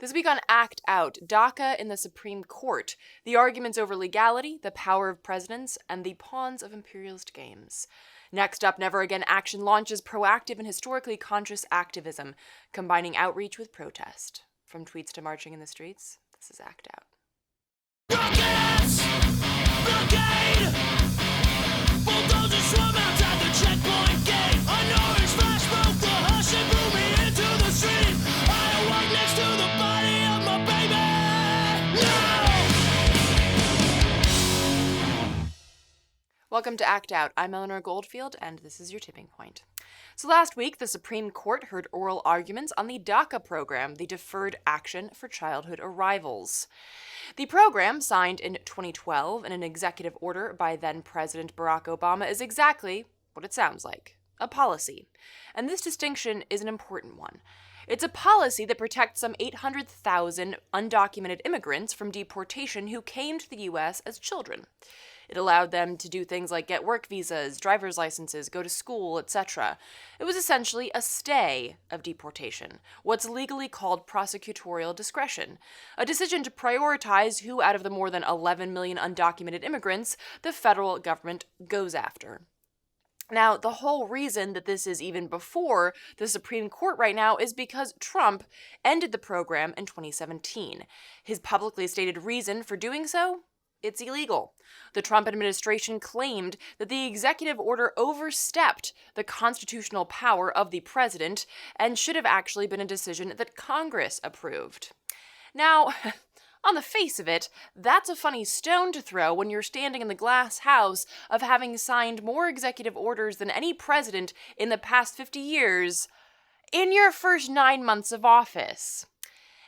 This week on Act Out, DACA in the Supreme Court, the arguments over legality, the power of presidents, and the pawns of imperialist games. Next up, Never Again Action launches proactive and historically conscious activism, combining outreach with protest. From tweets to marching in the streets, this is Act Out. Rockets! Blockade! Bulldozers swarm outside the checkpoint gate. Unnoticed flash broke the hush and blew me into the street. I awoke next to the body of my baby. No! Welcome to Act Out. I'm Eleanor Goldfield, and this is your tipping point. So last week, the Supreme Court heard oral arguments on the DACA program, the Deferred Action for Childhood Arrivals. The program, signed in 2012 in an executive order by then-President Barack Obama, is exactly what it sounds like, a policy. And this distinction is an important one. It's a policy that protects some 800,000 undocumented immigrants from deportation who came to the U.S. as children. It allowed them to do things like get work visas, driver's licenses, go to school, etc. It was essentially a stay of deportation, what's legally called prosecutorial discretion, a decision to prioritize who out of the more than 11 million undocumented immigrants the federal government goes after. Now, the whole reason that this is even before the Supreme Court right now is because Trump ended the program in 2017. His publicly stated reason for doing so? It's illegal. The Trump administration claimed that the executive order overstepped the constitutional power of the president and should have actually been a decision that Congress approved. Now, on the face of it, that's a funny stone to throw when you're standing in the glass house of having signed more executive orders than any president in the past 50 years in your first 9 months of office.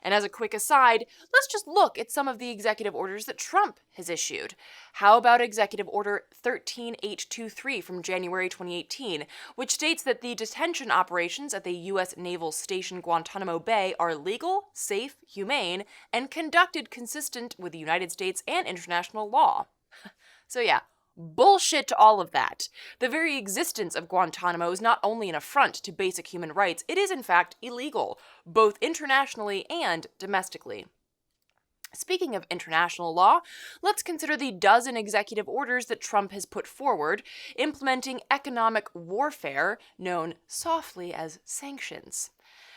And as a quick aside, let's just look at some of the executive orders that Trump has issued. How about Executive Order 13823 from January 2018, which states that the detention operations at the U.S. Naval Station Guantanamo Bay are legal, safe, humane, and conducted consistent with the United States and international law. So yeah, bullshit to all of that. The very existence of Guantanamo is not only an affront to basic human rights, it is in fact illegal, both internationally and domestically. Speaking of international law, let's consider the dozen executive orders that Trump has put forward, implementing economic warfare, known softly as sanctions.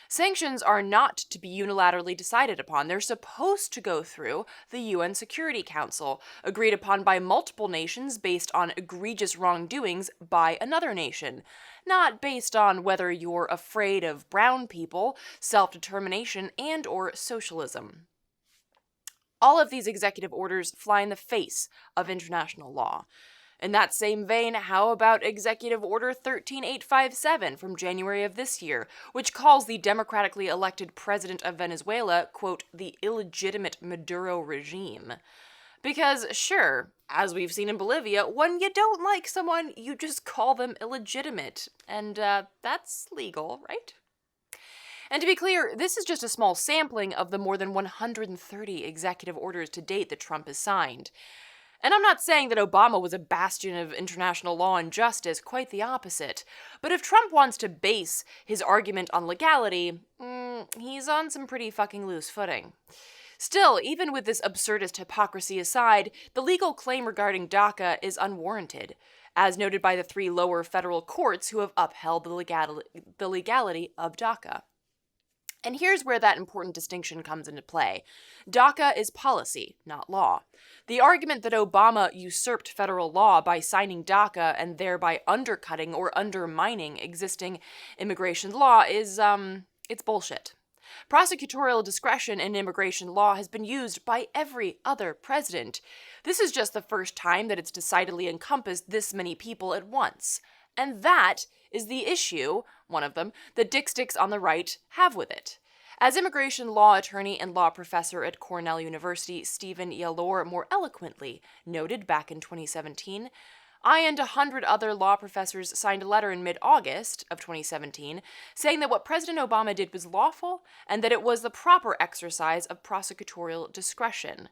Sanctions are not to be unilaterally decided upon. They're supposed to go through the UN Security Council, agreed upon by multiple nations based on egregious wrongdoings by another nation, not based on whether you're afraid of brown people, self-determination, and/or socialism. All of these executive orders fly in the face of international law. In that same vein, how about Executive Order 13857 from January of this year, which calls the democratically elected president of Venezuela, quote, the illegitimate Maduro regime? Because, sure, as we've seen in Bolivia, when you don't like someone, you just call them illegitimate. And that's legal, right? And to be clear, this is just a small sampling of the more than 130 executive orders to date that Trump has signed. And I'm not saying that Obama was a bastion of international law and justice, quite the opposite. But if Trump wants to base his argument on legality, he's on some pretty fucking loose footing. Still, even with this absurdist hypocrisy aside, the legal claim regarding DACA is unwarranted, as noted by the 3 lower federal courts who have upheld the legality of DACA. And here's where that important distinction comes into play. DACA is policy, not law. The argument that Obama usurped federal law by signing DACA and thereby undercutting or undermining existing immigration law is, it's bullshit. Prosecutorial discretion in immigration law has been used by every other president. This is just the first time that it's decidedly encompassed this many people at once. And that is the issue, one of them, that dick sticks on the right have with it. As immigration law attorney and law professor at Cornell University, Stephen Yalor more eloquently noted back in 2017, I and 100 other law professors signed a letter in mid-August of 2017 saying that what President Obama did was lawful and that it was the proper exercise of prosecutorial discretion.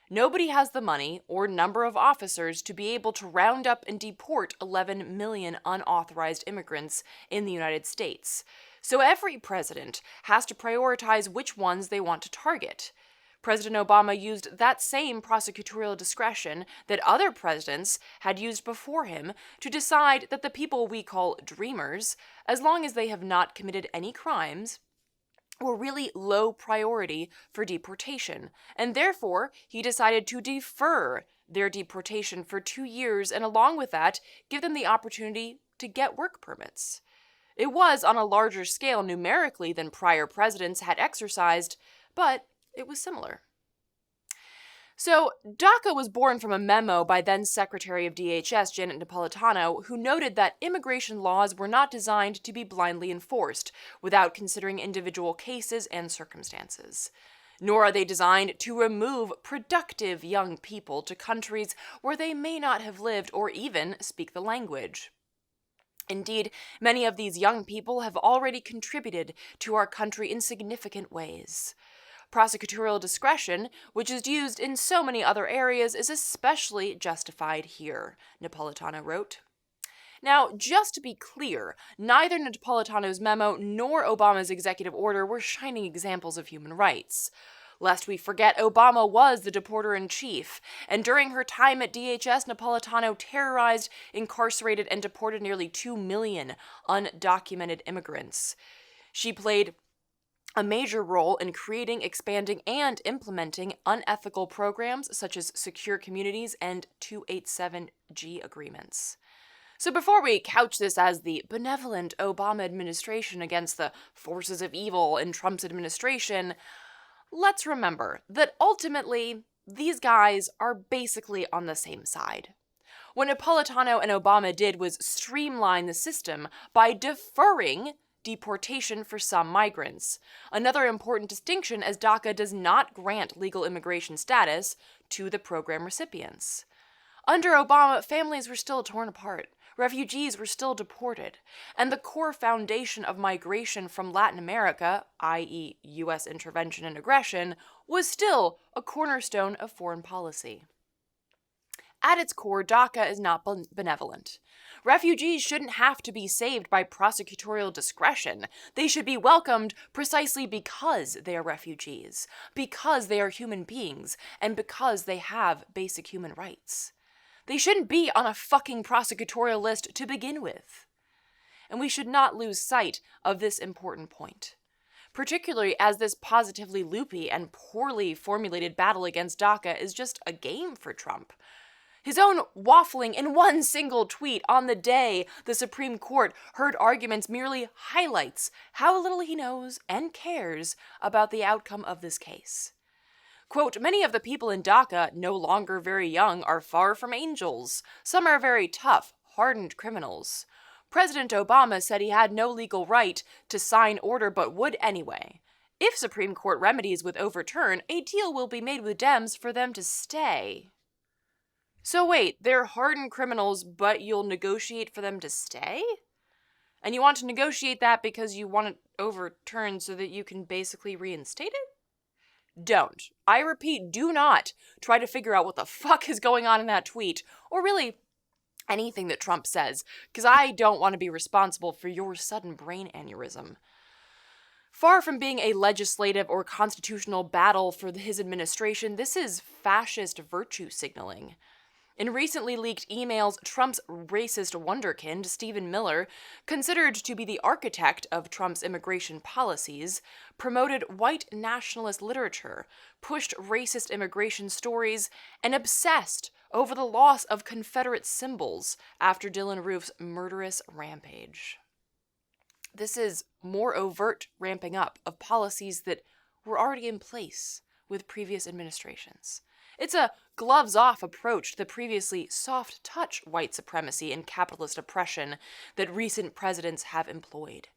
Nobody has the money or number of officers to be able to round up and deport 11 million unauthorized immigrants in the United States. So every president has to prioritize which ones they want to target. President Obama used that same prosecutorial discretion that other presidents had used before him to decide that the people we call dreamers, as long as they have not committed any crimes, were really low priority for deportation, and therefore he decided to defer their deportation for 2 years and along with that, give them the opportunity to get work permits. It was on a larger scale numerically than prior presidents had exercised, but it was similar. So, DACA was born from a memo by then Secretary of DHS Janet Napolitano, who noted that immigration laws were not designed to be blindly enforced without considering individual cases and circumstances. Nor are they designed to remove productive young people to countries where they may not have lived or even speak the language. Indeed, many of these young people have already contributed to our country in significant ways. Prosecutorial discretion, which is used in so many other areas, is especially justified here, Napolitano wrote. Now, just to be clear, neither Napolitano's memo nor Obama's executive order were shining examples of human rights. Lest we forget, Obama was the deporter-in-chief, and during her time at DHS, Napolitano terrorized, incarcerated, and deported nearly 2 million undocumented immigrants. She played a major role in creating, expanding, and implementing unethical programs such as secure communities and 287G agreements. So before we couch this as the benevolent Obama administration against the forces of evil in Trump's administration, let's remember that ultimately, these guys are basically on the same side. What Napolitano and Obama did was streamline the system by deferring deportation for some migrants. Another important distinction, as DACA does not grant legal immigration status to the program recipients. Under Obama, families were still torn apart. Refugees were still deported, and the core foundation of migration from Latin America, i.e. U.S. intervention and aggression, was still a cornerstone of foreign policy. At its core, DACA is not benevolent. Refugees shouldn't have to be saved by prosecutorial discretion. They should be welcomed precisely because they are refugees, because they are human beings, and because they have basic human rights. They shouldn't be on a fucking prosecutorial list to begin with. And we should not lose sight of this important point, particularly as this positively loopy and poorly formulated battle against DACA is just a game for Trump. His own waffling in one single tweet on the day the Supreme Court heard arguments merely highlights how little he knows and cares about the outcome of this case. Quote, many of the people in DACA, no longer very young, are far from angels. Some are very tough, hardened criminals. President Obama said he had no legal right to sign order but would anyway. If Supreme Court remedies would overturn, a deal will be made with Dems for them to stay. So wait, they're hardened criminals, but you'll negotiate for them to stay? And you want to negotiate that because you want it overturned so that you can basically reinstate it? Don't. I repeat, do not try to figure out what the fuck is going on in that tweet, or really anything that Trump says, because I don't want to be responsible for your sudden brain aneurysm. Far from being a legislative or constitutional battle for his administration, this is fascist virtue signaling. In recently leaked emails, Trump's racist wunderkind, Stephen Miller, considered to be the architect of Trump's immigration policies, promoted white nationalist literature, pushed racist immigration stories, and obsessed over the loss of Confederate symbols after Dylann Roof's murderous rampage. This is more overt ramping up of policies that were already in place with previous administrations. It's a gloves-off approach to the previously soft-touch white supremacy and capitalist oppression that recent presidents have employed.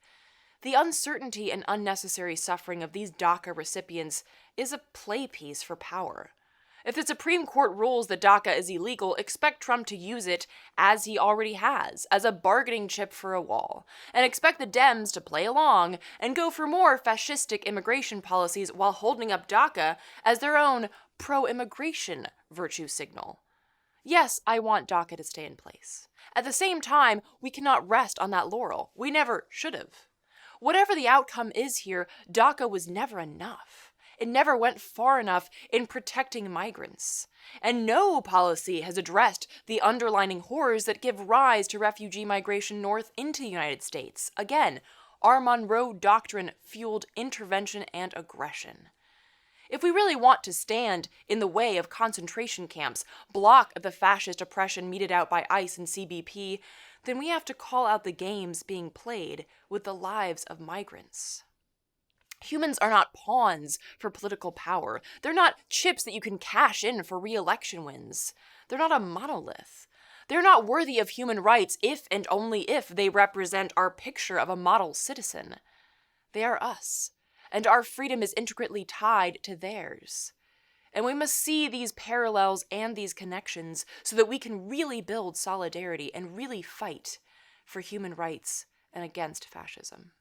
The uncertainty and unnecessary suffering of these DACA recipients is a playpiece for power. If the Supreme Court rules that DACA is illegal, expect Trump to use it, as he already has, as a bargaining chip for a wall, and expect the Dems to play along and go for more fascistic immigration policies while holding up DACA as their own pro-immigration virtue signal. Yes, I want DACA to stay in place. At the same time, we cannot rest on that laurel. We never should have. Whatever the outcome is here, DACA was never enough. It never went far enough in protecting migrants. And no policy has addressed the underlying horrors that give rise to refugee migration north into the United States. Again, our Monroe Doctrine fueled intervention and aggression. If we really want to stand in the way of concentration camps, block the fascist oppression meted out by ICE and CBP, then we have to call out the games being played with the lives of migrants. Humans are not pawns for political power. They're not chips that you can cash in for re-election wins. They're not a monolith. They're not worthy of human rights if and only if they represent our picture of a model citizen. They are us, and our freedom is intricately tied to theirs. And we must see these parallels and these connections so that we can really build solidarity and really fight for human rights and against fascism.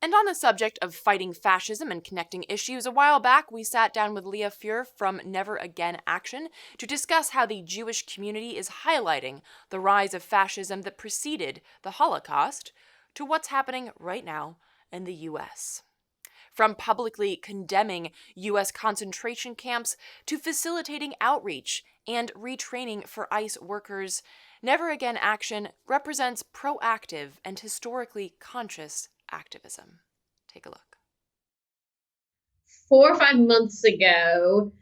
And on the subject of fighting fascism and connecting issues, a while back we sat down with Leah Fuhr from Never Again Action to discuss how the Jewish community is highlighting the rise of fascism that preceded the Holocaust to what's happening right now in the U.S. From publicly condemning U.S. concentration camps to facilitating outreach and retraining for ICE workers, Never Again Action represents proactive and historically conscious activism. Take a look. 4 or 5 months ago,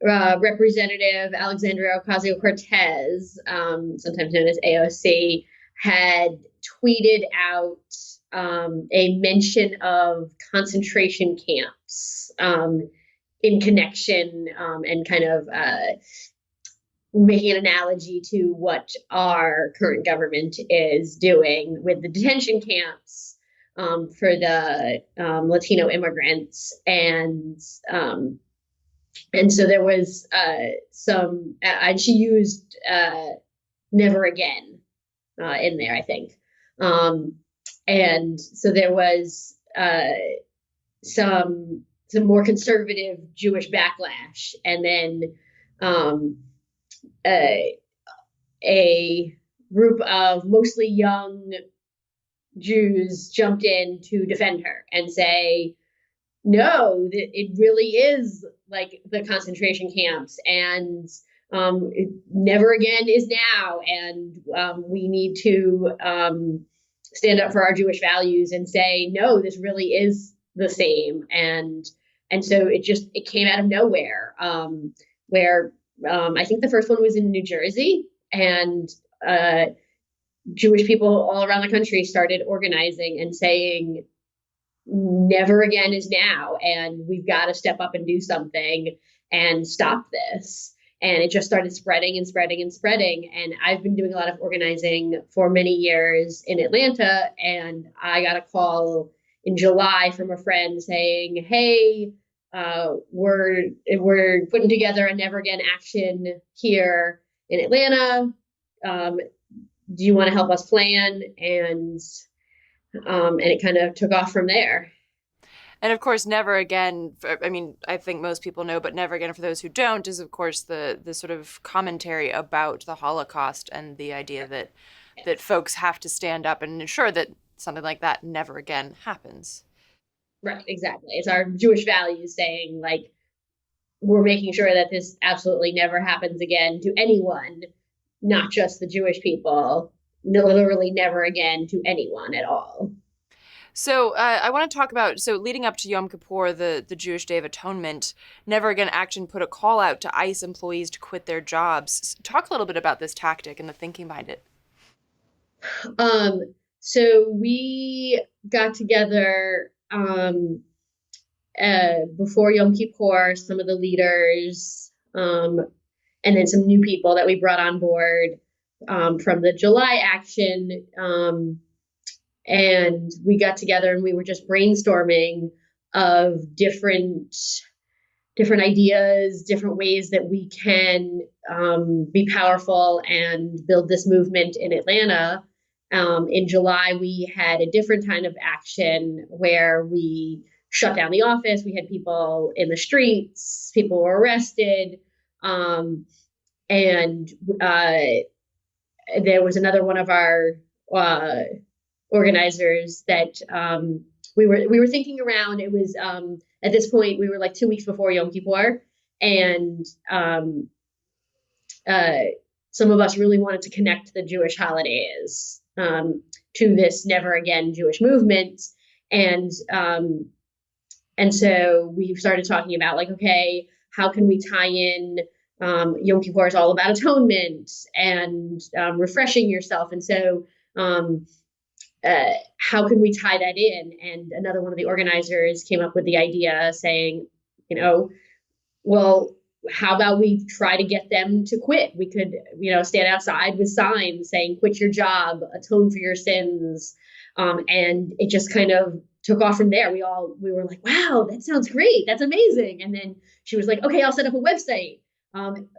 Representative Alexandria Ocasio-Cortez, sometimes known as AOC, had tweeted out a mention of concentration camps in connection and kind of making an analogy to what our current government is doing with the detention camps for the Latino immigrants. And so there was and she used Never Again in there, I think. And so there was some more conservative Jewish backlash, and then a group of mostly young Jews jumped in to defend her and say, no, it really is like the concentration camps, and Never Again is now, and we need to stand up for our Jewish values and say, no, this really is the same. And so it came out of nowhere, where I think the first one was in New Jersey, and Jewish people all around the country started organizing and saying, Never Again is now, and we've got to step up and do something and stop this. And it just started spreading and spreading and spreading. And I've been doing a lot of organizing for many years in Atlanta, and I got a call in July from a friend saying, hey, we're putting together a Never Again Action here in Atlanta. Do you want to help us plan? And it kind of took off from there. And of course, Never Again, I think most people know, but Never Again, for those who don't, is of course the sort of commentary about the Holocaust and the idea that folks have to stand up and ensure that something like that never again happens. Right, exactly. It's our Jewish values saying, like, we're making sure that this absolutely never happens again to anyone, not just the Jewish people, literally never again to anyone at all. So I want to talk about, leading up to Yom Kippur, the Jewish Day of Atonement, Never Again Action put a call out to ICE employees to quit their jobs. Talk a little bit about this tactic and the thinking behind it. So we got together before Yom Kippur, some of the leaders, and then some new people that we brought on board from the July action. And we got together and we were just brainstorming of different ideas, different ways that we can be powerful and build this movement in Atlanta. In July, we had a different kind of action where we shut down the office. We had people in the streets, people were arrested. and there was another one of our organizers that we were thinking around. It was at this point we were like 2 weeks before Yom Kippur, and some of us really wanted to connect the Jewish holidays to this Never Again Jewish movement, and so we started talking about like, okay, how can we tie in Yom Kippur is all about atonement and refreshing yourself, and so how can we tie that in? And another one of the organizers came up with the idea saying, well, how about we try to get them to quit? We could, stand outside with signs saying, quit your job, atone for your sins. And it just kind of took off from there. We were like, wow, that sounds great. That's amazing. And then she was like, okay, I'll set up a website.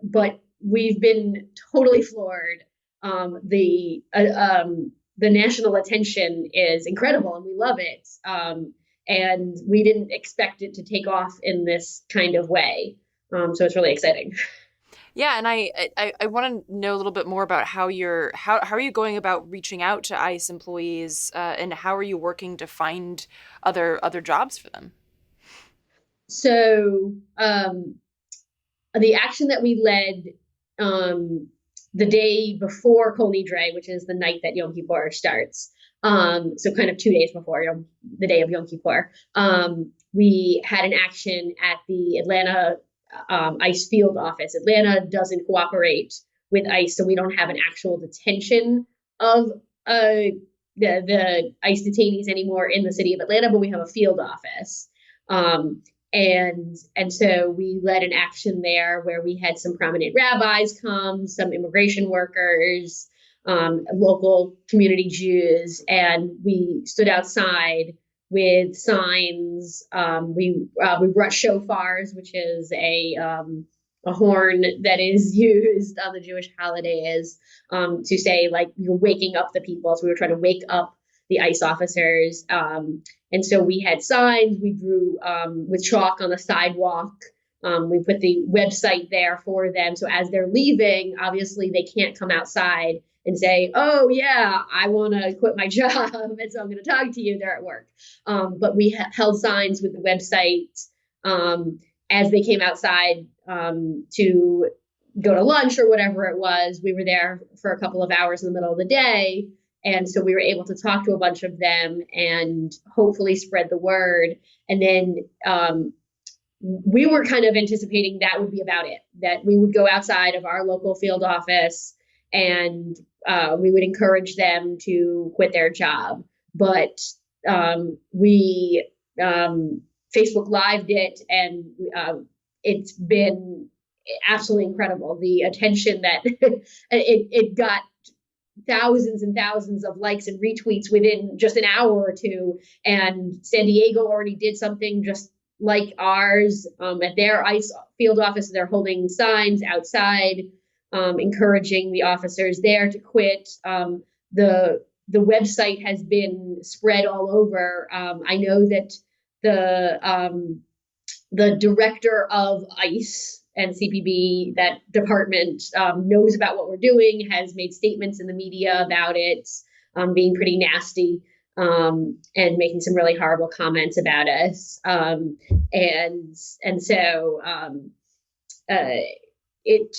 But we've been totally floored. The national attention is incredible and we love it. And we didn't expect it to take off in this kind of way. So it's really exciting. Yeah, and I want to know a little bit more about how are you going about reaching out to ICE employees, and how are you working to find other jobs for them? So the action that we led the day before Kol Nidre, which is the night that Yom Kippur starts, so kind of 2 days before the day of Yom Kippur, we had an action at the Atlanta ICE field office. Atlanta doesn't cooperate with ICE, so we don't have an actual detention of the ICE detainees anymore in the city of Atlanta, but we have a field office. And so we led an action there where we had some prominent rabbis come, some immigration workers, local community Jews, and we stood outside with signs. We brought shofars, which is a horn that is used on the Jewish holidays, to say, like, you're waking up the people. So we were trying to wake up the ICE officers. And so we had signs. We drew with chalk on the sidewalk. We put the website there for them. So as they're leaving, obviously they can't come outside and say, oh, yeah, I want to quit my job, and so I'm going to talk to you. They're at work. But we held signs with the website as they came outside to go to lunch or whatever it was. We were there for a couple of hours in the middle of the day. And so we were able to talk to a bunch of them and hopefully spread the word. And then we were kind of anticipating that would be about it, that we would go outside of our local field office and we would encourage them to quit their job. But we Facebook Lived it, and it's been absolutely incredible. The attention that it got, thousands and thousands of likes and retweets within just an hour or two. And San Diego already did something just like ours at their ICE field office. They're holding signs outside, encouraging the officers there to quit. The website has been spread all over. I know that the director of ICE and CPB, that department, knows about what we're doing, has made statements in the media about it, being pretty nasty, and making some really horrible comments about us. And so it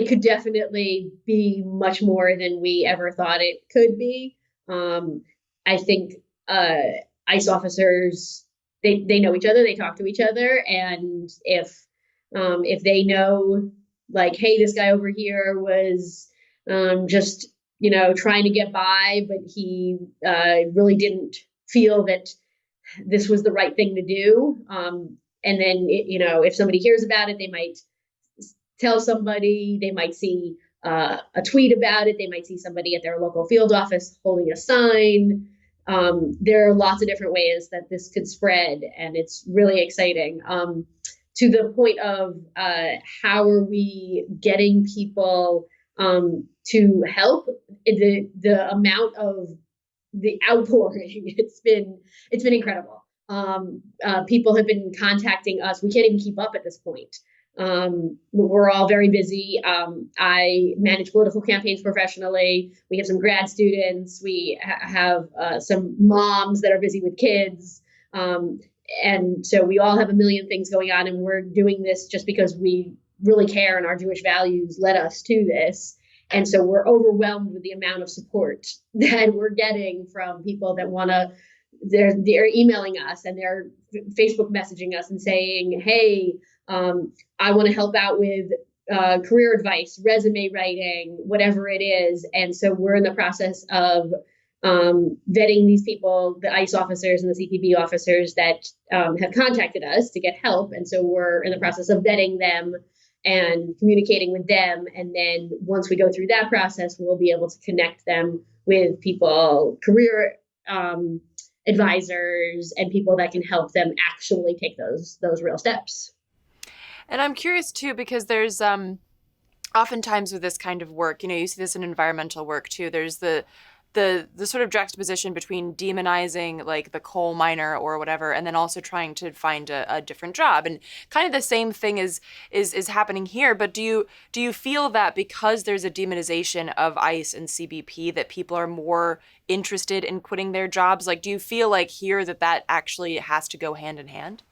could definitely be much more than we ever thought it could be. I think ICE officers, they know each other, they talk to each other, and if they know, like, hey, this guy over here was just, trying to get by, but he really didn't feel that this was the right thing to do. And then, if somebody hears about it, they might tell somebody, they might see a tweet about it, they might see somebody at their local field office holding a sign. There are lots of different ways that this could spread, and it's really exciting. To the point of how are we getting people to help, the amount of the outpouring, it's been incredible. People have been contacting us. We can't even keep up at this point. We're all very busy. I manage political campaigns professionally. We have some grad students. We have some moms that are busy with kids. And so we all have a million things going on, and we're doing this just because we really care and our Jewish values led us to this. And so we're overwhelmed with the amount of support that we're getting from people that want to, they're emailing us and they're Facebook messaging us and saying, hey, I want to help out with career advice, resume writing, whatever it is. And so we're in the process of vetting these people, the ICE officers and the CPB officers that have contacted us to get help. And so we're in the process of vetting them and communicating with them. And then once we go through that process, we'll be able to connect them with people, career advisors, and people that can help them actually take those real steps. And I'm curious too, because there's oftentimes with this kind of work, you see this in environmental work too. There's the sort of juxtaposition between demonizing like the coal miner or whatever, and then also trying to find a different job. And kind of the same thing is happening here. But do you feel that because there's a demonization of ICE and CBP that people are more interested in quitting their jobs? Like, do you feel like here that actually has to go hand in hand?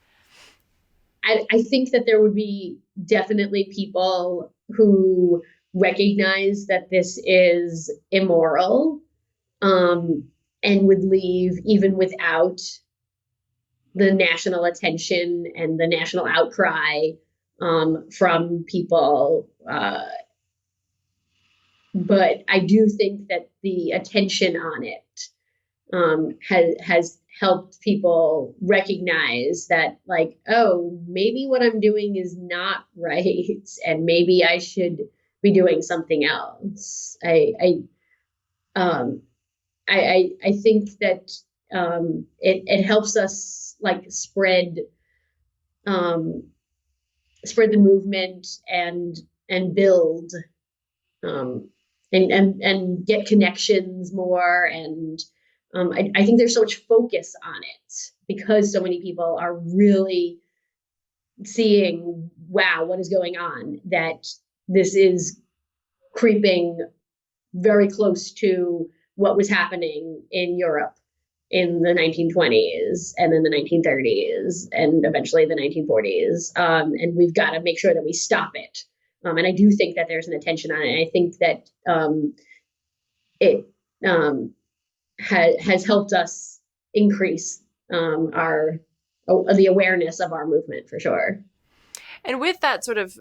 I think that there would be definitely people who recognize that this is immoral, and would leave even without the national attention and the national outcry from people. But I do think that the attention on it has helped people recognize that, like, oh, maybe what I'm doing is not right, and maybe I should be doing something else. I think that it helps us like spread the movement and build and get connections more. And I think there's so much focus on it because so many people are really seeing, wow, what is going on, that this is creeping very close to what was happening in Europe in the 1920s and then the 1930s and eventually the 1940s. And we've got to make sure that we stop it. And I do think that there's an attention on it. I think that it has helped us increase the awareness of our movement, for sure. And with that sort of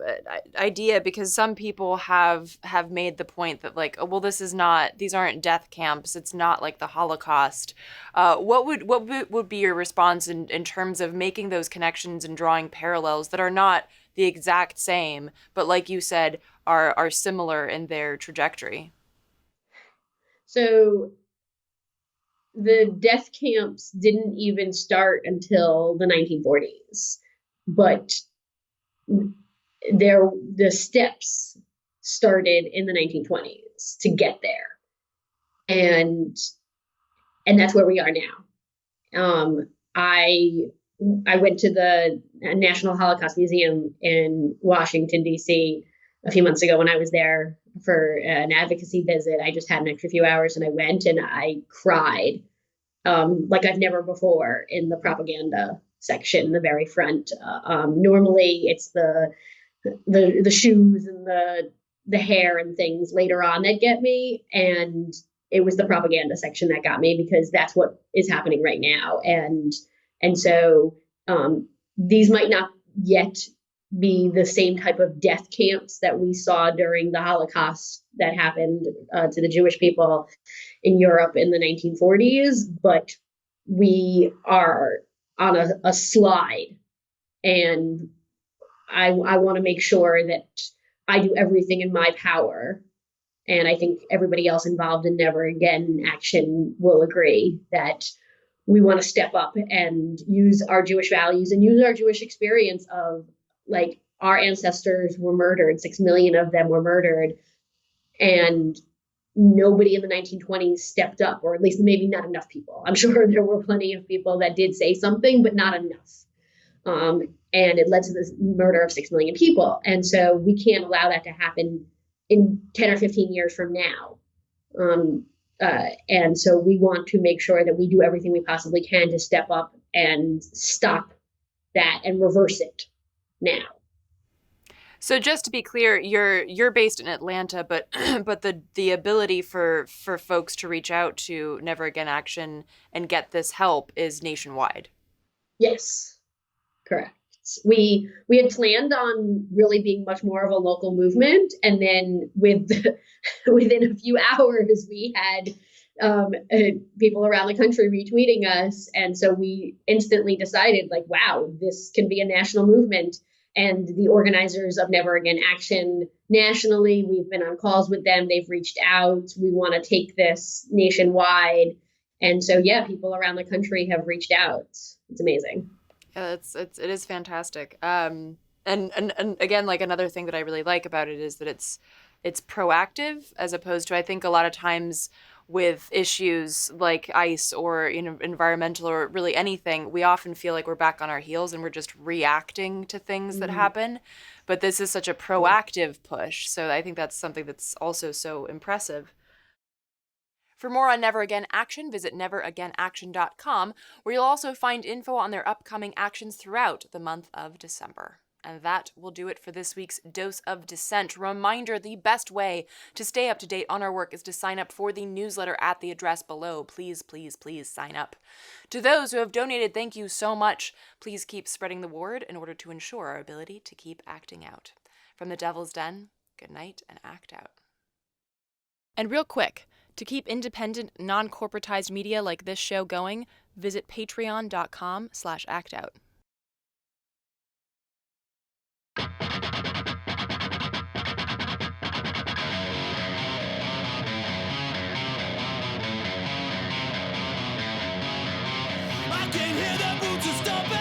idea, because some people have made the point that, like, oh, well, these aren't death camps. It's not like the Holocaust. What would be your response in terms of making those connections and drawing parallels that are not the exact same, but like you said, are similar in their trajectory? So the death camps didn't even start until the 1940s, but the steps started in the 1920s to get there, and that's where we are now. I went to the National Holocaust Museum in Washington, D.C. a few months ago when I was there for an advocacy visit. I just had an extra few hours and I went and I cried like I've never before in the propaganda section, the very front. Normally it's the shoes and the hair and things later on that get me, and it was the propaganda section that got me because that's what is happening right now. And so these might not yet be the same type of death camps that we saw during the Holocaust that happened to the Jewish people in Europe in the 1940s, but we are on a slide. And I want to make sure that I do everything in my power. And I think everybody else involved in Never Again Action will agree that we want to step up and use our Jewish values and use our Jewish experience of, like, our ancestors were murdered. 6 million of them were murdered. And nobody in the 1920s stepped up, or at least maybe not enough people. I'm sure there were plenty of people that did say something, but not enough. And it led to the murder of 6 million people. And so we can't allow that to happen in 10 or 15 years from now. And so we want to make sure that we do everything we possibly can to step up and stop that and reverse it now. So just to be clear, you're based in Atlanta, but but the ability for folks to reach out to Never Again Action and get this help is nationwide. Yes, correct. We had planned on really being much more of a local movement, and then within a few hours we had people around the country retweeting us, and so we instantly decided, like, wow, this can be a national movement. And the organizers of Never Again Action nationally, we've been on calls with them. They've reached out. We want to take this nationwide. And so, yeah, people around the country have reached out. It's amazing. Yeah, it is fantastic. And again, like, another thing that I really like about it is that it's proactive, as opposed to, I think, a lot of times with issues like ICE or, environmental or really anything, we often feel like we're back on our heels and we're just reacting to things that happen. But this is such a proactive push. So I think that's something that's also so impressive. For more on Never Again Action, visit neveragainaction.com, where you'll also find info on their upcoming actions throughout the month of December. And that will do it for this week's Dose of Dissent. Reminder, the best way to stay up to date on our work is to sign up for the newsletter at the address below. Please, please, please sign up. To those who have donated, thank you so much. Please keep spreading the word in order to ensure our ability to keep acting out. From the Devil's Den, good night and act out. And real quick, to keep independent, non-corporatized media like this show going, visit patreon.com/actout. I can hear the boots are stomping.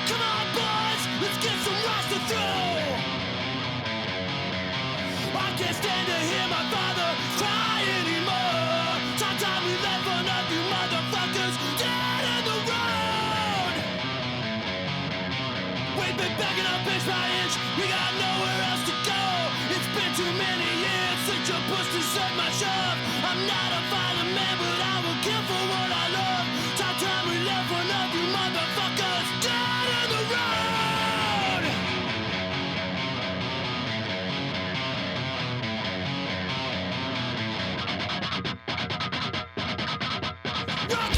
Come on, boys, let's get some rocks to throw. I can't stand to hear my father cry anymore. Sometimes we left one of you motherfuckers dead in the road. We've been begging up inch by inch, we got nowhere else to go. It's been too many years since you pushed and served my shove. I'm not a violent man, but I will kill for what I love. Time we left one of you motherfuckers dead in the road. Rock